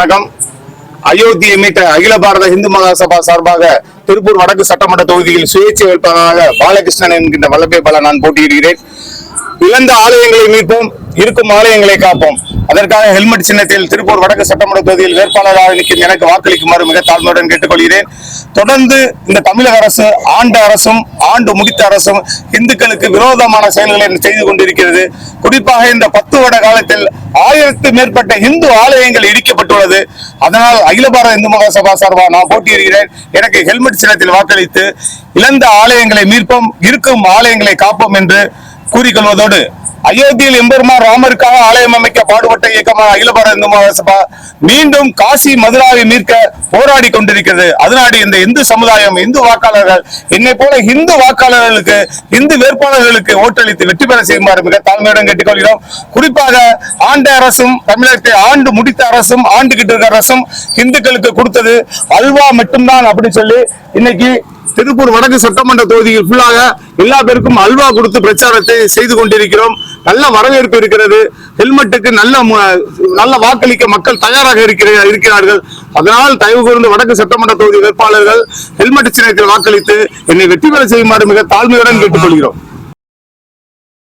வணக்கம். அயோத்தியை மீட்ட அகில பாரத இந்து மகாசபா சார்பாக திருப்பூர் வடக்கு சட்டமன்ற தொகுதியில் சுயேட்சை வேட்பாளராக பாலகிருஷ்ணன் என்கின்ற வல்லபை பால நான் போட்டியிடுகிறேன். இழந்த ஆலயங்களை மீட்போம், இருக்கும் ஆலயங்களை காப்போம். அதற்காக ஹெல்மெட் சின்னத்தில் திருப்பூர் வடக்கு சட்டமன்ற தொகுதியில் வேட்பாளராக நிற்கும் எனக்கு வாக்களிக்குமாறு மிக தாழ்மையுடன் கேட்டுக்கொள்கிறேன். தொடர்ந்து இந்த தமிழக அரசு ஆண்டு முடித்த அரசும் இந்துக்களுக்கு விரோதமான செயல்களை செய்து கொண்டிருக்கிறது. குறிப்பாக இந்த 10 வருட காலத்தில் 1000க்கும் மேற்பட்ட இந்து ஆலயங்கள் இடிக்கப்பட்டுள்ளது. அதனால் அகில பாரத இந்து மகாசபா சார்பாக நான் போட்டியிடுகிறேன். எனக்கு ஹெல்மெட் சின்னத்தில் வாக்களித்து இழந்த ஆலயங்களை மீட்போம், இருக்கும் ஆலயங்களை காப்போம் என்று கூறிக்கொள்வதோடு, அயோத்தியில் எம்பெருமான் ராமருக்காக ஆலயம் அமைக்க பாடுபட்ட இயக்கமான அகில பாரத இந்து மகாசபா மீண்டும் காசி மதுராவை மீட்க போராடி கொண்டிருக்கிறது. அதனால இந்த இந்து சமுதாயம், இந்து வாக்காளர்கள், என்னை போல இந்து வாக்காளர்களுக்கு, இந்து வேட்பாளர்களுக்கு ஓட்டளித்து வெற்றி பெற செய்யுமாறு மிக தாழ்மையுடன் கேட்டுக்கொள்கிறோம். குறிப்பாக ஆண்ட அரசும் தமிழகத்தை ஆண்டு முடித்த அரசும் ஆண்டுகிட்டு இருக்கிற அரசும் இந்துக்களுக்கு கொடுத்தது அல்வா மட்டும்தான் அப்படின்னு சொல்லி இன்னைக்கு திருப்பூர் வடக்கு சட்டமன்ற தொகுதியில் ஃபுல்லாக எல்லா பேருக்கும் அல்வா கொடுத்து பிரச்சாரத்தை செய்து கொண்டிருக்கிறோம். நல்ல வரவேற்பு இருக்கிறது. ஹெல்மெட்டுக்கு நல்ல வாக்களிக்க மக்கள் தயாராக இருக்கிறார்கள். அதனால் தயவு கூர்ந்து வடக்கு சட்டமன்ற தொகுதி வேட்பாளர்கள் ஹெல்மெட் சின்னத்தில் வாக்களித்து என்னை வெற்றி பெற செய்யுமாறு மிக தாழ்மையுடன் கேட்டுக்கொள்கிறோம்.